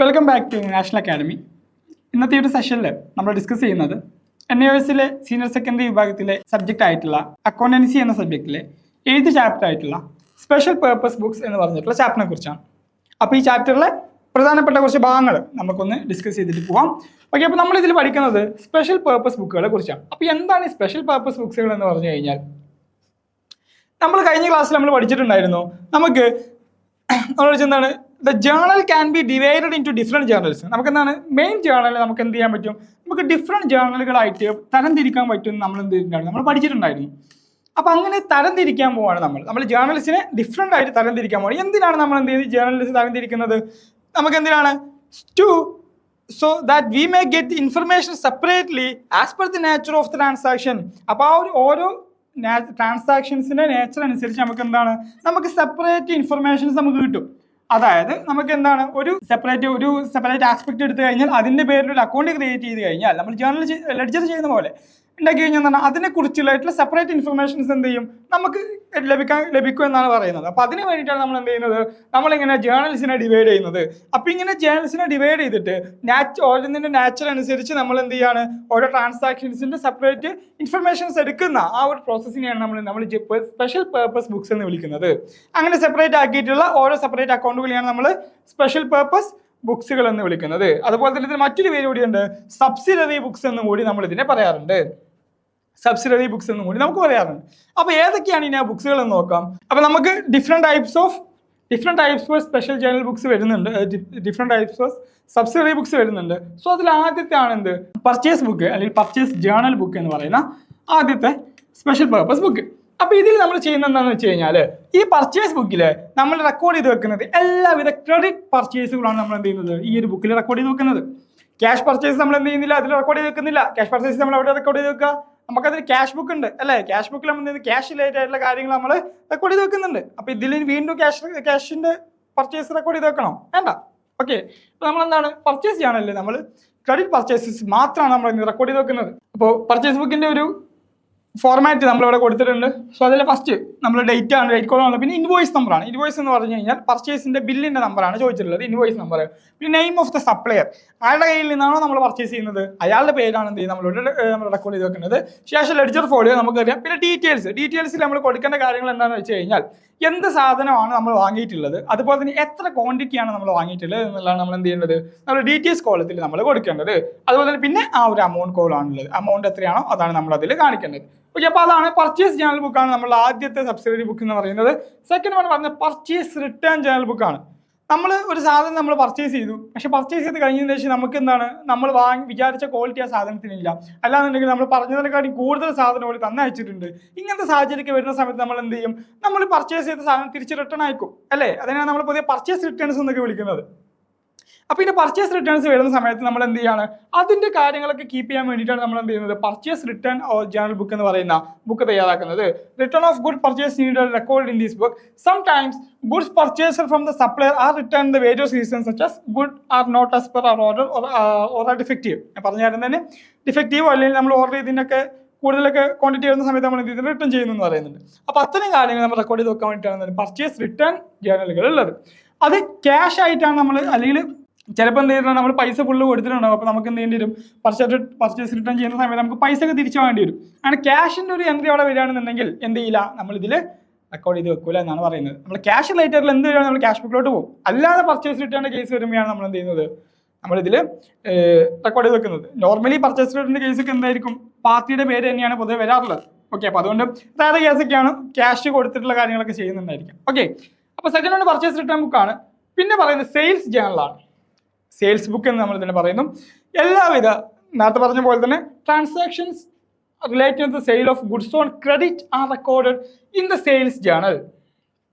Welcome back to national academy. ഇന്നത്തെ ഒരു സെഷനിൽ നമ്മൾ ഡിസ്കസ് ചെയ്യുന്നത് NAOSലെ സീനിയർ സെക്കൻഡറി വിഭാഗത്തിലെ സബ്ജക്റ്റ് ആയിട്ടുള്ള അക്കൗണ്ടൻസി എന്ന സബ്ജക്റ്റിലെ 8th ചാപ്റ്റർ ആയിട്ടുള്ള സ്പെഷ്യൽ പേർപ്പസ് ബുക്സ് എന്ന് പറഞ്ഞിട്ടുള്ള ചാപ്റ്ററിനെ കുറിച്ചാണ്. അപ്പോൾ ഈ ചാപ്റ്ററിലെ പ്രധാനപ്പെട്ട കുറച്ച് ഭാഗങ്ങൾ നമുക്കൊന്ന് ഡിസ്കസ് ചെയ്തിട്ട് പോവാം. ഓക്കെ, അപ്പോൾ നമ്മളിതിൽ പഠിക്കുന്നത് സ്പെഷ്യൽ പേർപ്പസ് ബുക്കുകളെ കുറിച്ചാണ്. അപ്പോൾ എന്താണ് ഈ സ്പെഷ്യൽ പേർപ്പസ് ബുക്സുകൾ എന്ന് പറഞ്ഞു കഴിഞ്ഞാൽ, നമ്മൾ കഴിഞ്ഞ ക്ലാസ്സിൽ നമ്മൾ പഠിച്ചിട്ടുണ്ടായിരുന്നു, നമുക്ക് എന്താണ് the journal can be divided in two different journals. നമുക്ക് എന്താണ് മെയിൻ ജേർണൽ നമുക്ക് എന്ത് ചെയ്യാൻ പറ്റും, നമുക്ക് ഡിഫറെൻറ്റ് ജേർണലുകളായിട്ട് തരംതിരിക്കാൻ പറ്റും. നമ്മൾ എന്ത് ചെയ്തിട്ടുണ്ടായിരുന്നു, നമ്മൾ പഠിച്ചിട്ടുണ്ടായിരുന്നു. അപ്പോൾ അങ്ങനെ തരംതിരിക്കാൻ പോവാണ് നമ്മൾ ജേർണലിസ്റ്റിനെ ഡിഫറെൻ്റ് ആയിട്ട് തരംതിരിക്കാൻ പോവാണ്. എന്തിനാണ് നമ്മൾ എന്ത് ചെയ്ത് ജേർണലിസ്റ്റ് തരംതിരിക്കുന്നത്, നമുക്ക് എന്തിനാണ് so that we may get information separately as per the nature of the transaction. അപ്പോൾ ആ ഒരു ഓരോ ട്രാൻസാക്ഷൻസിൻ്റെ നേച്ചർ അനുസരിച്ച് നമുക്ക് എന്താണ്, നമുക്ക് സെപ്പറേറ്റ് ഇൻഫർമേഷൻസ് നമുക്ക് കിട്ടും. അതായത് നമുക്ക് എന്താണ് ഒരു സെപ്പറേറ്റ് ആസ്പെക്ട് എടുത്തു കഴിഞ്ഞാൽ അതിൻ്റെ പേരിൽ ഒരു അക്കൗണ്ട് ക്രിയേറ്റ് ചെയ്ത് കഴിഞ്ഞാൽ നമ്മൾ ലെഡ്ജർ ചെയ്യുന്ന പോലെ ഉണ്ടാക്കി കഴിഞ്ഞാൽ എന്താണ് അതിനെക്കുറിച്ചുള്ള സെപ്പറേറ്റ് ഇൻഫർമേഷൻസ് എന്ത് ചെയ്യും നമുക്ക് ലഭിക്കും എന്നാണ് പറയുന്നത്. അപ്പോൾ അതിന് വേണ്ടിയിട്ടാണ് നമ്മൾ എന്ത് ചെയ്യുന്നത്, നമ്മളിങ്ങനെ ജേർണൽസിനെ ഡിവൈഡ് ചെയ്യുന്നത്. അപ്പോൾ ഇങ്ങനെ ജേർണൽസിനെ ഡിവൈഡ് ചെയ്തിട്ട് ഓരോന്നിൻ്റെ നാച്ചർ അനുസരിച്ച് നമ്മൾ എന്ത് ചെയ്യാണ്, ഓരോ ട്രാൻസാക്ഷൻസിൻ്റെ സെപ്പറേറ്റ് ഇൻഫർമേഷൻസ് എടുക്കുന്ന ആ ഒരു പ്രോസസ്സിനെയാണ് നമ്മൾ സ്പെഷ്യൽ പേർപ്പസ് ബുക്സ് എന്ന് വിളിക്കുന്നത്. അങ്ങനെ സെപ്പറേറ്റ് ആക്കിയിട്ടുള്ള ഓരോ സെപ്പറേറ്റ് അക്കൗണ്ടുകളെയാണ് നമ്മൾ സ്പെഷ്യൽ പേർപ്പസ് ബുക്സുകൾ എന്ന് വിളിക്കുന്നത്. അതുപോലെ തന്നെ ഇതിന് മറ്റൊരു പേര് കൂടിയുണ്ട്, സബ്സിഡറി ബുക്സ് എന്നും കൂടി നമ്മൾ ഇതിനെ പറയാറുണ്ട്. സബ്സിഡറി ബുക്സ് എന്നും കൂടി നമുക്ക് പറയാറുണ്ട്. അപ്പോൾ ഏതൊക്കെയാണ് ഇനി ആ ബുക്സുകൾ എന്ന് നോക്കാം. അപ്പോൾ നമുക്ക് different types of special journal books വരുന്നുണ്ട്, different types of subsidiary books വരുന്നുണ്ട്. സോ അതിൽ ആദ്യത്തെ ആണ് എന്ത്, പർച്ചേസ് ബുക്ക് അല്ലെങ്കിൽ പർച്ചേസ് ജേർണൽ ബുക്ക് എന്ന് പറയുന്ന ആദ്യത്തെ സ്പെഷ്യൽ പേർപ്പസ് ബുക്ക്. അപ്പോൾ ഇതിൽ നമ്മൾ ചെയ്യുന്നത് എന്താണെന്ന് വെച്ച് കഴിഞ്ഞാൽ, ഈ പർച്ചേസ് ബുക്കിൽ നമ്മൾ റെക്കോർഡ് ചെയ്ത് വെക്കുന്നത് എല്ലാവിധ ക്രെഡിറ്റ് പർച്ചേസുകളാണ് നമ്മൾ എന്ത് ചെയ്യുന്നത്, ഈ ഒരു ബുക്കിൽ റെക്കോർഡ് ചെയ്ത് വെക്കുന്നത്. ക്യാഷ് പർച്ചേസ് നമ്മൾ എന്ത് ചെയ്യുന്നില്ല, അതിൽ റെക്കോർഡ് ചെയ്ത് വെക്കുന്നില്ല. ക്യാഷ് പർച്ചേസ് നമ്മൾ എവിടെ റെക്കോർഡ് ചെയ്ത് വെക്കുക, നമുക്കതിൽ ക്യാഷ് ബുക്ക് ഉണ്ട് അല്ലേ, ക്യാഷ് ബുക്കിൽ നമ്മൾ ക്യാഷ് റിലേറ്റഡ് ആയിട്ടുള്ള കാര്യങ്ങൾ നമ്മൾ റെക്കോർഡ് ചെയ്ത് വെക്കുന്നുണ്ട്. അപ്പോൾ ഇതിൽ വീണ്ടും ക്യാഷിൻ്റെ പർച്ചേസ് റെക്കോർഡ് ചെയ്ത് വെക്കണം വേണ്ട. ഓക്കെ, അപ്പോൾ നമ്മൾ എന്താണ് പർച്ചേസ് ചെയ്യാനല്ലേ, നമ്മൾ ക്രെഡിറ്റ് പർച്ചേസസ് മാത്രമാണ് നമ്മൾ റെക്കോർഡ് ചെയ്ത് വെക്കുന്നത്. അപ്പോൾ പർച്ചേസ് ബുക്കിൻ്റെ ഒരു ഫോർമാറ്റ് നമ്മളിവിടെ കൊടുത്തിട്ടുണ്ട്. സോ അതിൽ ഫസ്റ്റ് നമ്മൾ ഡേറ്റ് ആണ്, ഡേറ്റ് കോളാണ്, പിന്നെ ഇൻവോയ്സ് നമ്പറാണ്. ഇൻവോയ്സ് എന്ന് പറഞ്ഞു കഴിഞ്ഞാൽ പർച്ചേസിൻ്റെ ബില്ലിൻ്റെ നമ്പറാണ് ചോദിച്ചിട്ടുള്ളത്, ഇൻവോയ്സ് നമ്പർ. പിന്നെ നെയിം ഓഫ് ദ സപ്ലയർ, ആരുടെ കയ്യിൽ നിന്നാണോ നമ്മൾ പർച്ചേസ് ചെയ്യുന്നത് അയാളുടെ പേരാണ് എന്ത് ചെയ്യും നമ്മൾ റെക്കോർഡ് ചെയ്ത് വെക്കുന്നത്. ശേഷം ലെഡ്ജർ ഫോളിയോ നമുക്കറിയാം. പിന്നെ ഡീറ്റെയിൽസിൽ നമ്മൾ കൊടുക്കേണ്ട കാര്യങ്ങൾ എന്താണെന്ന് വെച്ച് കഴിഞ്ഞാൽ, എന്ത് സാധനമാണ് നമ്മൾ വാങ്ങിയിട്ടുള്ളത്, അതുപോലെ തന്നെ എത്ര ക്വാണ്ടിറ്റിയാണ് നമ്മൾ വാങ്ങിയിട്ടുള്ളത് എന്നുള്ളതാണ് നമ്മൾ എന്ത് ചെയ്യേണ്ടത്, നമ്മൾ ഡീറ്റെയിൽസ് കോളത്തിൽ നമ്മൾ കൊടുക്കേണ്ടത്. അതുപോലെ തന്നെ പിന്നെ ആ ഒരു എമൗണ്ട് കോളാണുള്ളത്, എമൗണ്ട് എത്രയാണോ അതാണ് നമ്മൾ അതിൽ കാണിക്കേണ്ടത്. ഓക്കെ, അപ്പോൾ അതാണ് പർച്ചേസ് ജേർണൽ ബുക്കാണ് നമ്മൾ ആദ്യത്തെ സബ്സിഡറി ബുക്ക് എന്ന് പറയുന്നത്. സെക്കൻഡ് വൺ പറഞ്ഞ പർച്ചേസ് റിട്ടേൺ ജേർണൽ ബുക്കാണ്. നമ്മൾ ഒരു സാധനം നമ്മൾ പർച്ചേസ് ചെയ്തു, പക്ഷെ പർച്ചേസ് ചെയ്ത് കഴിഞ്ഞതിന് ശേഷം നമുക്ക് എന്താണ്, നമ്മൾ വിചാരിച്ച ക്വാളിറ്റി ആ സാധനത്തിനില്ല, അല്ലാന്നുണ്ടെങ്കിൽ നമ്മൾ പറഞ്ഞതിനെക്കാട്ടി കൂടുതൽ സാധനം അവർ തന്നയച്ചിട്ടുണ്ട്. ഇങ്ങനത്തെ സാഹചര്യമൊക്കെ വരുന്ന സമയത്ത് നമ്മൾ എന്ത് ചെയ്യും, നമ്മൾ പർച്ചേസ് ചെയ്ത സാധനം തിരിച്ച് റിട്ടേൺ അയക്കും അല്ലേ. അതിനാണ് നമ്മൾ പുതിയ പർച്ചേസ് റിട്ടേൺസ് എന്നൊക്കെ വിളിക്കുന്നത്. അപ്പോൾ ഇതിൻ്റെ പർച്ചേസ് റിട്ടേൺസ് വരുന്ന സമയത്ത് നമ്മൾ എന്ത് ചെയ്യാണ്, അതിൻ്റെ കാര്യങ്ങളൊക്കെ കീപ്പ് ചെയ്യാൻ വേണ്ടിയിട്ടാണ് നമ്മൾ എന്ത് ചെയ്യുന്നത്, പർച്ചേസ് റിട്ടേൺ ജേർണൽ ബുക്ക് എന്ന് പറയുന്ന ബുക്ക് തയ്യാറാക്കുന്നത്. Return of good purchase needed record in this book. Sometimes goods purchased from the supplier are return the various reasons such as good are not as per our order or are defective. ഞാൻ പറഞ്ഞു തരുന്നതിന് ഡിഫക്റ്റീവോ അല്ലെങ്കിൽ നമ്മൾ order ചെയ്തതിനൊക്കെ കൂടുതലൊക്കെ quantity വരുന്ന സമയത്ത് നമ്മൾ എന്ത് ചെയ്ത് റിട്ടേൺ ചെയ്യുന്നു എന്ന് പറയുന്നുണ്ട്. അപ്പോൾ അത്തരം കാര്യങ്ങൾ നമ്മൾ റെക്കോർഡ് ചെയ്ത് വെക്കാൻ വേണ്ടിയിട്ടാണ് പർച്ചേസ് റിട്ടേൺ ജേർണലുകൾ ഉള്ളത്. അത് ക്യാഷ് ആയിട്ടാണ് നമ്മൾ, അല്ലെങ്കിൽ ചിലപ്പോൾ എന്ത് ചെയ്തിട്ടുണ്ടോ നമ്മൾ പൈസ ഫുള്ള് കൊടുത്തിട്ടുണ്ടാവും. അപ്പോൾ നമുക്ക് എന്ത് ചെയ്യേണ്ടി വരും, പർച്ചേസ് റിട്ടേൺ ചെയ്യുന്ന സമയത്ത് നമുക്ക് പൈസ ഒക്കെ തിരിച്ചു വേണ്ടി വരും. അങ്ങനെ ക്യാഷിൻ്റെ ഒരു എൻട്രി അവിടെ വരികയാണെന്നുണ്ടെങ്കിൽ എന്ത് ചെയ്യില്ല, നമ്മളിതിൽ റെക്കോർഡ് ചെയ്ത് വെക്കൂല എന്നാണ് പറയുന്നത്. നമ്മൾ ക്യാഷ് റിലേറ്റഡിൽ എന്ത് വരികയാണ്, നമ്മൾ ക്യാഷ് ബുക്കിലോട്ട് പോകും. അല്ലാതെ പർച്ചേസ് റിട്ടേണിൻ്റെ കേസ് വരുമ്പോഴാണ് നമ്മൾ എന്ത് ചെയ്യുന്നത്, നമ്മളിതിൽ റെക്കോർഡ് ചെയ്ത് വെക്കുന്നത്. നോർമലി പർച്ചേസ് റിട്ടേണിൻ്റെ കേസൊക്കെ എന്തായിരിക്കും, പാർട്ടിയുടെ പേര് തന്നെയാണ് പൊതുവെ വരാറുള്ളത്. ഓക്കെ, അപ്പോൾ അതുകൊണ്ട് വേറെ കേസൊക്കെയാണ് ക്യാഷ് കൊടുത്തിട്ടുള്ള കാര്യങ്ങളൊക്കെ ചെയ്യുന്നുണ്ടായിരിക്കും. ഓക്കെ, അപ്പോൾ സെക്കൻഡ് ആണ് പർച്ചേസ് റിട്ടേൺ ബുക്കാണ്. പിന്നെ പറയുന്നത് സെയിൽസ് ജേർണലാണ്. സെയിൽസ് ബുക്ക് എന്ന് നമ്മൾ തന്നെ പറയുന്നു. എല്ലാവിധ നേരത്തെ പറഞ്ഞ പോലെ തന്നെ transactions related to the sale of goods on credit are recorded in the sales journal.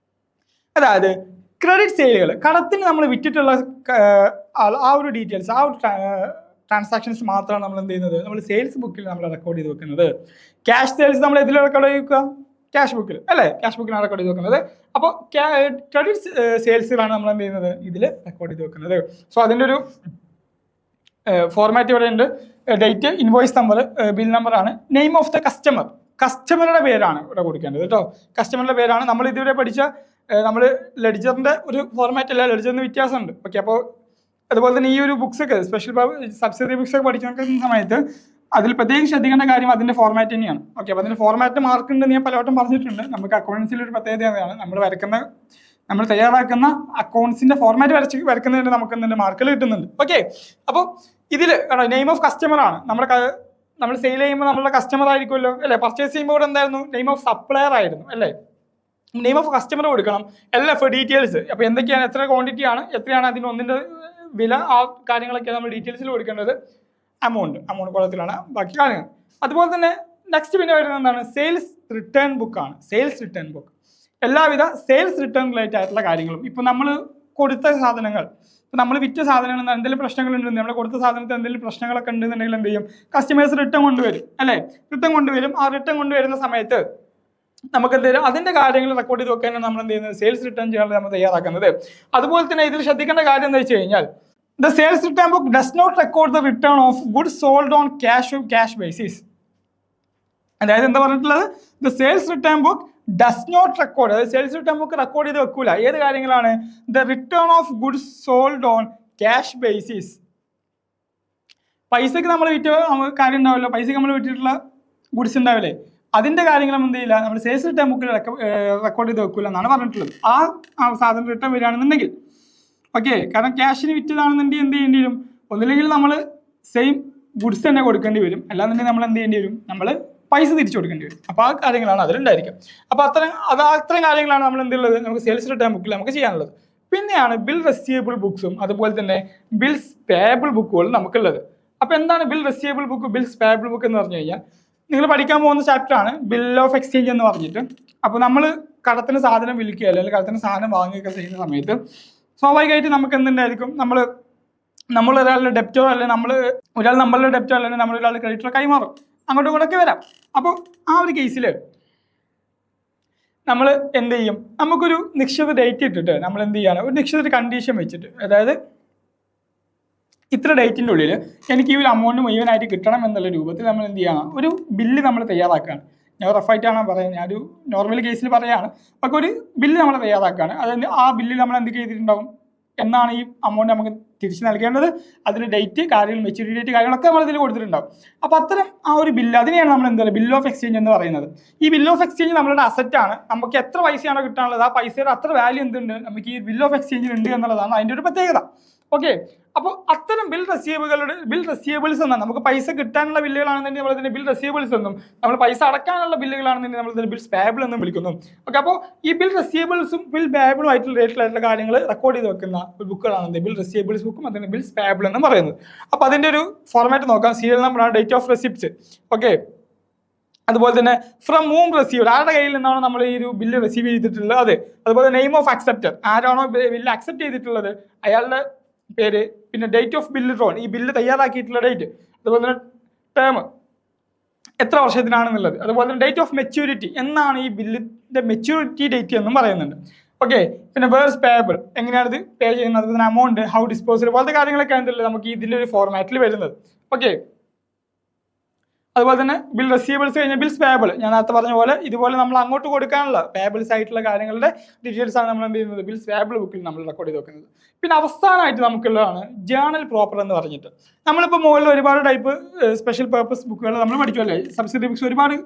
അതായത് ക്രെഡിറ്റ് സെയിലുകൾ, കടത്തിന് നമ്മൾ വിറ്റിട്ടുള്ള ആ ഒരു ഡീറ്റെയിൽസ്, ആ ഒരു ട്രാൻസാക്ഷൻസ് മാത്രമാണ് നമ്മൾ എന്ത് ചെയ്യുന്നത്, നമ്മൾ സെയിൽസ് ബുക്കിൽ നമ്മൾ റെക്കോർഡ് ചെയ്ത് വെക്കുന്നത്. ക്യാഷ് സെയിൽസ് നമ്മൾ ഇതിൽ റെക്കോർഡ് ചെയ്ത് വെക്കുക, ക്യാഷ് ബുക്കിൽ അല്ലേ, ക്യാഷ് ബുക്കിലാണ് റെക്കോർഡ് ചെയ്ത് വെക്കുന്നത്. അപ്പോൾ ക്രെഡിറ്റ് സെയിൽസിലാണ് നമ്മൾ എന്ത് ചെയ്യുന്നത്, ഇതിൽ റെക്കോർഡ് ചെയ്ത് വെക്കുന്നത്. സോ അതിൻ്റെ ഒരു ഫോർമാറ്റ് ഇവിടെ ഉണ്ട്. ഡേറ്റ്, ഇൻവോയ്സ് നമ്പർ, ബിൽ നമ്പറാണ്. നെയിം ഓഫ് ദ കസ്റ്റമറുടെ പേരാണ് ഇവിടെ കൊടുക്കേണ്ടത് കേട്ടോ. കസ്റ്റമറുടെ പേരാണ്. നമ്മൾ ഇതുവരെ പഠിച്ച നമ്മൾ ലെഡ്ജറിൻ്റെ ഒരു ഫോർമാറ്റ് അല്ല, ലെഡ്ജറിന് വ്യത്യാസമുണ്ട്. ഓക്കെ, അപ്പോൾ അതുപോലെ തന്നെ ഈ ഒരു ബുക്സ് ഒക്കെ സ്പെഷ്യൽ സബ്സിഡറി ബുക്സ് ഒക്കെ പഠിക്കുന്ന സമയത്ത് അതിൽ പ്രത്യേകം ശ്രദ്ധിക്കേണ്ട കാര്യം അതിന്റെ ഫോർമാറ്റ് തന്നെയാണ്. ഓക്കെ, അപ്പോൾ അതിന്റെ ഫോർമാറ്റ് മാർക്ക് ഉണ്ട് ഞാൻ പലവട്ടം പറഞ്ഞിട്ടുണ്ട്. നമുക്ക് അക്കൗണ്ട്സിൽ ഒരു പ്രത്യേകതയാണ് നമ്മൾ തയ്യാറാക്കുന്ന അക്കൗണ്ട്സിന്റെ ഫോർമാറ്റ് വരയ്ക്കുന്നതിന് നമുക്ക് എന്തുണ്ട് മാർക്കുകൾ കിട്ടുന്നുണ്ട്. ഓക്കെ, അപ്പോൾ ഇതിൽ നെയിം ഓഫ് കസ്റ്റമർ ആണ്. നമ്മൾ സെയിൽ ചെയ്യുമ്പോൾ നമ്മളുടെ കസ്റ്റമർ ആയിരിക്കുമല്ലോ അല്ലേ. പർച്ചേസ് ചെയ്യുമ്പോൾ എന്തായിരുന്നു, നെയിം ഓഫ് സപ്ലയർ ആയിരുന്നു അല്ലേ. നെയിം ഓഫ് കസ്റ്റമർ കൊടുക്കണം, LF ഡീറ്റെയിൽസ്. അപ്പോൾ എന്തൊക്കെയാണ്, എത്ര ക്വാണ്ടിറ്റി ആണ്, എത്രയാണ് അതിന് ഒന്നിന്റെ വില, ആ കാര്യങ്ങളൊക്കെ നമ്മൾ ഡീറ്റെയിൽസിൽ കൊടുക്കേണ്ടത്. അമൗണ്ട് കുളത്തിലാണ് ബാക്കി കാര്യങ്ങൾ. അതുപോലെ തന്നെ നെക്സ്റ്റ് പിന്നെ വരുന്നത് എന്താണ്, സെയിൽസ് റിട്ടേൺ ബുക്കാണ്. സെയിൽസ് റിട്ടേൺ ബുക്ക് എല്ലാവിധ സെയിൽസ് റിട്ടേൺ റിലേറ്റഡ് ആയിട്ടുള്ള കാര്യങ്ങളും. ഇപ്പൊ നമ്മൾ കൊടുത്ത സാധനങ്ങൾ, ഇപ്പൊ നമ്മൾ വിറ്റ സാധനങ്ങൾ എന്തെങ്കിലും പ്രശ്നങ്ങളുണ്ടെങ്കിൽ, നമ്മൾ കൊടുത്ത സാധനത്തിൽ എന്തെങ്കിലും പ്രശ്നങ്ങളൊക്കെ ഉണ്ടെന്നുണ്ടെങ്കിൽ എന്ത് ചെയ്യും, കസ്റ്റമേഴ്സ് റിട്ടേൺ കൊണ്ടുവരും അല്ലേ. റിട്ടേൺ കൊണ്ടുവരും. ആ റിട്ടേൺ കൊണ്ടുവരുന്ന സമയത്ത് നമുക്ക് എന്തെങ്കിലും അതിന്റെ കാര്യങ്ങൾ റെക്കോർഡ് ചെയ്ത് വെക്കാനാണ് നമ്മൾ എന്ത് ചെയ്യുന്നത്, സെയിൽസ് റിട്ടേൺ ചെയ്യാൻ നമ്മൾ തയ്യാറാക്കുന്നത്. അതുപോലെ തന്നെ ഇതിൽ ശ്രദ്ധിക്കേണ്ട കാര്യം എന്താ വെച്ച് കഴിഞ്ഞാൽ, the sales return book does not record the return of goods sold on cash basis. അതായത് എന്താ പറഞ്ഞിട്ടുള്ളത്, the sales return book does not record, അതായത് സെയിൽസ് റിട്ടേൺ ബുക്ക് റെക്കോർഡ് ചെയ്ത് വെക്കൂല. ഏത് കാര്യങ്ങളാണ്, the return of goods sold on cash basis. പൈസക്ക് നമ്മൾ വിറ്റ കാര്യം ഉണ്ടാവില്ല, പൈസക്ക് നമ്മൾ വിറ്റിട്ടുള്ള ഗുഡ്സ് ഉണ്ടാവില്ലേ, അതിന്റെ കാര്യങ്ങളും എന്ത് ചെയ്യില്ല, നമ്മൾ സെയിൽസ് റിട്ടേൺ ബുക്കിൽ റെക്കോർഡ് ചെയ്ത് വെക്കൂല എന്നാണ് പറഞ്ഞിട്ടുള്ളത്. ആ സാധനം റിട്ടേൺ വരികയാണെന്നുണ്ടെങ്കിൽ ഓക്കെ. കാരണം ക്യാഷിന് വിറ്റതാണെന്നുണ്ടെങ്കിൽ എന്ത് ചെയ്യേണ്ടി വരും, ഒന്നില്ലെങ്കിൽ നമ്മൾ സെയിം ഗുഡ്സ് തന്നെ കൊടുക്കേണ്ടി വരും, അല്ലാന്നുണ്ടെങ്കിൽ നമ്മൾ എന്ത് ചെയ്യേണ്ടി വരും, നമ്മൾ പൈസ തിരിച്ചു കൊടുക്കേണ്ടി വരും. അപ്പോൾ ആ കാര്യങ്ങളാണ് അതിലുണ്ടായിരിക്കും. അപ്പോൾ അത്രയും കാര്യങ്ങളാണ് നമ്മൾ എന്തുള്ളത്, നമുക്ക് സെയിൽസ് റിട്ടേൺ ബുക്കിൽ നമുക്ക് ചെയ്യാനുള്ളത്. പിന്നെയാണ് ബിൽ റെസിയബിൾ ബുക്സും അതുപോലെ തന്നെ ബിൽസ് പേയബിൾ ബുക്കുകളും നമുക്കുള്ളത്. അപ്പോൾ എന്താണ് bill റെസിയബിൾ book, bills payable book എന്ന് പറഞ്ഞു കഴിഞ്ഞാൽ, നിങ്ങൾ പഠിക്കാൻ പോകുന്ന ചാപ്റ്ററാണ് ബിൽ ഓഫ് എക്സ്ചേഞ്ച് എന്ന് പറഞ്ഞിട്ട്. അപ്പോൾ നമ്മൾ കടത്തിന് സാധനം വിൽക്കുക അല്ലെങ്കിൽ കടത്തിന് സാധനം വാങ്ങുകയൊക്കെ ചെയ്യുന്ന സമയത്ത് സ്വാഭാവികമായിട്ട് നമുക്ക് എന്തുണ്ടായിരിക്കും, നമ്മൾ ഒരാളുടെ ഡെപ്റ്റോ അല്ലെങ്കിൽ ഒരാൾ നമ്മളുടെ ഡെപ്റ്റോ അല്ലെങ്കിൽ നമ്മൾ ഒരാളുടെ ക്രെഡിറ്റോ കൈമാറും, അങ്ങോട്ടും ഇങ്ങോട്ടൊക്കെ വരാം. അപ്പോൾ ആ ഒരു കേസിൽ നമ്മൾ എന്ത് ചെയ്യും, നമുക്കൊരു നിശ്ചിത ഡേറ്റ് ഇട്ടിട്ട് നമ്മൾ എന്ത് ചെയ്യാണ്, ഒരു നിശ്ചിത കണ്ടീഷൻ വെച്ചിട്ട്, അതായത് ഇത്ര ഡേറ്റിൻ്റെ ഉള്ളിൽ എനിക്ക് ഈ ഒരു അമൗണ്ട് മുഴുവനായിട്ട് കിട്ടണം എന്നുള്ള രൂപത്തിൽ നമ്മൾ എന്ത് ചെയ്യണം, ഒരു ബില്ല് നമ്മൾ തയ്യാറാക്കുകയാണ്. ഞാൻ റഫായിട്ടാണ് പറയുന്നത്, ഞാൻ ഒരു നോർമൽ കേസിൽ പറയുകയാണ്. അപ്പോൾ ഒരു ബില്ല് നമ്മൾ തയ്യാറാക്കുകയാണ്. അതായത് ആ ബില്ലിൽ നമ്മൾ എന്തൊക്കെ ചെയ്തിട്ടുണ്ടാവും, എന്നാണ് ഈ അമൗണ്ട് നമുക്ക് തിരിച്ച് നൽകേണ്ടത്, അതിന് ഡേറ്റ്, കാര്യങ്ങൾ, മെച്യൂരിറ്റി ഡേറ്റ്, കാര്യങ്ങളൊക്കെ നമ്മൾ ഇതിൽ കൊടുത്തിട്ടുണ്ടാവും. അപ്പോൾ അത്തരം ആ ഒരു ബില്ല്, അതിനെയാണ് നമ്മൾ എന്താ ബിൽ ഓഫ് എക്സ്ചേഞ്ച് എന്ന് പറയുന്നത്. ഈ ബിൽ ഓഫ് എക്സ്ചേഞ്ച് നമ്മളുടെ അസറ്റാണ്. നമുക്ക് എത്ര പൈസയാണോ കിട്ടാനുള്ളത്, ആ പൈസയുടെ അത്ര വാല്യൂ എന്തുണ്ട് നമുക്ക് ഈ ബിൽ ഓഫ് എക്സ്ചേഞ്ചിൽ ഉണ്ട് എന്നുള്ളതാണ് അതിൻ്റെ ഒരു പ്രത്യേകത. ഓക്കെ, അപ്പോൾ അത്തരം ബിൽ റെസിയബിൾസ് എന്നാണ്, നമുക്ക് പൈസ കിട്ടാനുള്ള ബില്ലുകളാണെന്നുണ്ടെങ്കിൽ നമ്മൾ ഇതിനെ ബിൽ റെസിയബിൾസ് എന്നും, നമ്മൾ പൈസ അടക്കാനുള്ള ബില്ലുകളാണെന്നുണ്ടെങ്കിൽ നമ്മൾ ഇതിനെ ബിൽസ് പേയബിൾ എന്നും വിളിക്കുന്നു. ഓക്കെ, അപ്പോൾ ഈ ബിൽ റെസിയബിൾസും ബിൽ പേയബിളും ആയിട്ടുള്ള കാര്യങ്ങൾ റെക്കോർഡ് ചെയ്ത് വെക്കുന്ന ബുക്കുകളാണ് ബിൽ റെസിയബിൾസ് ബുക്കും അതിന് ബിൽസ് പേയബിൾ എന്ന് പറയുന്നത്. അപ്പോൾ അതിൻ്റെ ഒരു ഫോർമാറ്റ് നോക്കാം. സീരിയൽ നമ്പറാണ്, ഡേറ്റ് ഓഫ് റെസിപ്റ്റ്സ്. ഓക്കെ, അതുപോലെ തന്നെ ഫ്രം മൂം റിസീവ്ഡ്, ആരുടെ കയ്യിൽ നിന്നാണോ നമ്മൾ ഈ ഒരു ബില്ല് റിസീവ് ചെയ്തിട്ടുള്ളത് അത്. അതുപോലെ നെയിം ഓഫ് അക്സെപ്റ്റർ, ആരാണോ ബില്ല് അക്സെപ്റ്റ് ചെയ്തിട്ടുള്ളത് അയാളുടെ പേര്. പിന്നെ ഡേറ്റ് ഓഫ് ബില്ല് ഡ്രോൺ, ഈ ബില്ല് തയ്യാറാക്കിയിട്ടുള്ള ഡേറ്റ്. അതുപോലെ തന്നെ ടേം, എത്ര വർഷത്തിനാണെന്നുള്ളത്. അതുപോലെ തന്നെ ഡേറ്റ് ഓഫ് മെച്യൂരിറ്റി, എന്നാണ് ഈ ബില്ലിൻ്റെ മെച്യൂരിറ്റി ഡേറ്റ് എന്നും പറയുന്നുണ്ട്. ഓക്കെ, പിന്നെ വേഴ്സ് പേയബിൾ, എങ്ങനെയാണ് ഇത് പേ ചെയ്യുന്നത്, അതുപോലെ തന്നെ അമൗണ്ട്, ഹൗ ഡിസ്പോസൽ, പോലത്തെ കാര്യങ്ങളൊക്കെ ആണല്ലോ നമുക്ക് ഇതിൻ്റെ ഒരു ഫോർമാറ്റിൽ വരുന്നത്. ഓക്കെ, അതുപോലെ തന്നെ ബിൽ റെസീവബിൾസ് കഴിഞ്ഞാൽ ബിൽസ് പേയബിൾ, ഞാൻ നേരത്തെ പറഞ്ഞ പോലെ ഇതുപോലെ നമ്മൾ അങ്ങോട്ട് കൊടുക്കാനുള്ള പേയബിൾസ് ആയിട്ടുള്ള കാര്യങ്ങളുടെ ഡീറ്റെയിൽസ് ആണ് നമ്മൾ എന്ത് ചെയ്യുന്നത്, ബിൽസ് പേയബിൾ ബുക്കിൽ നമ്മൾ റെക്കോർഡ് ചെയ്ത് വെക്കുന്നത്. പിന്നെ അവസാനമായിട്ട് നമുക്കുള്ളതാണ് ജേണൽ പ്രോപ്പർ എന്ന് പറഞ്ഞിട്ട്. നമ്മളിപ്പോൾ മുകളിൽ ഒരുപാട് ടൈപ്പ് സ്പെഷ്യൽ പർപ്പസ് ബുക്കുകൾ നമ്മൾ പഠിക്കുമല്ലേ, സബ്സിഡി ബുക്സ് ഒരുപാട്.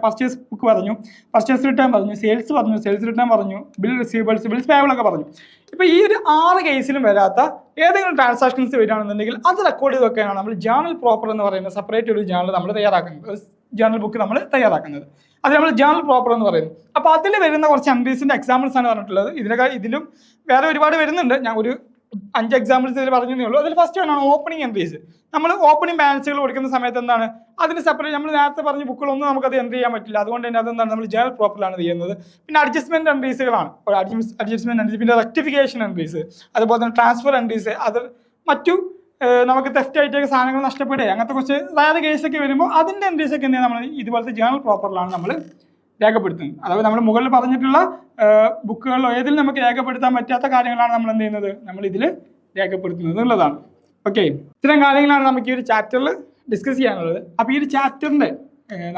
പർച്ചേസ് ബുക്ക് പറഞ്ഞു, പർച്ചേസ് റിട്ടേൺ പറഞ്ഞു, സെയിൽസ് പറഞ്ഞു, സെയിൽസ് റിട്ടേൺ പറഞ്ഞു, ബിൽ റിസീവബിൾസ്, ബിൽസ് പേയബിൾ ഒക്കെ പറഞ്ഞു. ഇപ്പോൾ ഈ ഒരു 6 കേസിലും വരാത്ത ഏതെങ്കിലും ട്രാൻസാക്ഷൻസ് വരികയാണെന്നുണ്ടെങ്കിൽ അത് റെക്കോർഡ് ചെയ്ത് വെക്കാനാണ് നമ്മൾ ജേണൽ പ്രോപ്പർ എന്ന് പറയുന്ന സെപ്പറേറ്റ് ഒരു ജേണൽ നമ്മൾ തയ്യാറാക്കുന്നത്, ജേണൽ ബുക്ക് നമ്മൾ തയ്യാറാക്കുന്നത്. അത് നമ്മൾ ജേണൽ പ്രോപ്പർ എന്ന് പറയുന്നു. അപ്പോൾ അതിൽ വരുന്ന കുറച്ച് എൻട്രീസിൻ്റെ എക്സാമ്പിൾസ് ആണ് പറഞ്ഞിട്ടുള്ളത്. ഇതിലും വേറെ ഒരുപാട് വരുന്നുണ്ട്, ഞാൻ ഒരു 5 എക്സാമ്പിൾസ് ഇതിൽ പറഞ്ഞതേ ഉള്ളൂ. അതിൽ ഫസ്റ്റ് ആണ് ഓപ്പണിംഗ് എൻട്രീസ്. നമ്മൾ ഓപ്പണിംഗ് ബാലൻസുകൾ കൊടുക്കുന്ന സമയത്ത് എന്താണ്, അതിന് സെപ്പറേറ്റ് നമ്മൾ നേരത്തെ പറഞ്ഞ ബുക്കുകളൊന്നും നമുക്കത് എൻട്രി ചെയ്യാൻ പറ്റില്ല. അതുകൊണ്ട് തന്നെ അതെന്താണ് നമ്മൾ ജേണൽ പ്രോപ്പറിലാണ് ചെയ്യുന്നത്. പിന്നെ അഡ്ജസ്റ്റ്മെന്റ് എൻട്രീസുകളാണ്, അഡ്ജസ്റ്റ്മെന്റ് എൻട്രീസ്, പിന്നെ റെക്ടിഫിക്കേഷൻ എൻട്രീസ്, അതുപോലെ തന്നെ ട്രാൻസ്ഫർ എൻട്രീസ്, അത് മറ്റു നമുക്ക് തെഫ്റ്റ് ആയിട്ടൊക്കെ സാധനങ്ങൾ നഷ്ടപ്പെടുക, അങ്ങനത്തെ കുറച്ച് വേറെ കേസൊക്കെ വരുമ്പോൾ അതിൻ്റെ എൻട്രീസൊക്കെ എന്താണ് നമ്മൾ ഇതുപോലത്തെ ജേണൽ പ്രോപ്പറിലാണ് നമ്മൾ രേഖപ്പെടുത്തുന്നത്. അതായത് നമ്മൾ മുകളിൽ പറഞ്ഞിട്ടുള്ള ബുക്കുകളിലോ ഏതിൽ നമുക്ക് രേഖപ്പെടുത്താൻ പറ്റാത്ത കാര്യങ്ങളാണ് നമ്മൾ എന്ത് ചെയ്യുന്നത്, നമ്മൾ ഇതിൽ രേഖപ്പെടുത്തുന്നത് എന്നുള്ളതാണ്. ഓക്കെ, ഇത്തരം കാര്യങ്ങളാണ് നമുക്ക് ഈ ഒരു ചാപ്റ്ററിൽ ഡിസ്കസ് ചെയ്യാനുള്ളത്. അപ്പോൾ ഈ ഒരു ചാപ്റ്ററിൻ്റെ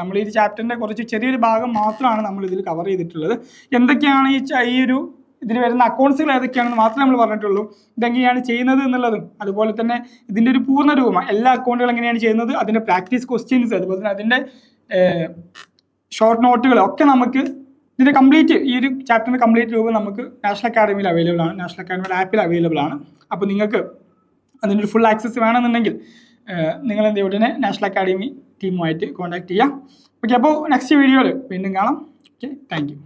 നമ്മൾ ഈ ചാപ്റ്ററിൻ്റെ കുറച്ച് ചെറിയൊരു ഭാഗം മാത്രമാണ് നമ്മൾ ഇതിൽ കവർ ചെയ്തിട്ടുള്ളത്. എന്തൊക്കെയാണ് ഈ ഒരു ഇതിൽ വരുന്ന അക്കൗണ്ട്സുകൾ ഏതൊക്കെയാണെന്ന് മാത്രമേ നമ്മൾ പറഞ്ഞിട്ടുള്ളൂ. ഇതെങ്ങനെയാണ് ചെയ്യുന്നത് എന്നുള്ളതും അതുപോലെ തന്നെ ഇതിൻ്റെ ഒരു പൂർണ്ണ രൂപം, എല്ലാ അക്കൗണ്ടുകളും എങ്ങനെയാണ് ചെയ്യുന്നത്, അതിൻ്റെ പ്രാക്ടീസ് ക്വസ്റ്റ്യൻസ്, അതുപോലെ തന്നെ അതിൻ്റെ ഷോർട്ട് നോട്ടുകൾ ഒക്കെ നമുക്ക് ഇതിൻ്റെ കംപ്ലീറ്റ് ഈ ഒരു ചാപ്റ്ററിൻ്റെ കംപ്ലീറ്റ് രൂപം നമുക്ക് നാഷണൽ അക്കാഡമിയിൽ അവൈലബിൾ ആണ്, നാഷണൽ അക്കാഡമിയുടെ ആപ്പിൽ അവൈലബിൾ ആണ്. അപ്പോൾ നിങ്ങൾക്ക് അതിൻ്റെ ഒരു ഫുൾ ആക്സസ് വേണമെന്നുണ്ടെങ്കിൽ നിങ്ങൾ എന്ത് ഉടനെ നാഷണൽ അക്കാഡമി ടീമുമായിട്ട് കോൺടാക്ട് ചെയ്യാം. ഓക്കെ, അപ്പോൾ നെക്സ്റ്റ് വീഡിയോയിൽ വീണ്ടും കാണാം. Okay, thank you.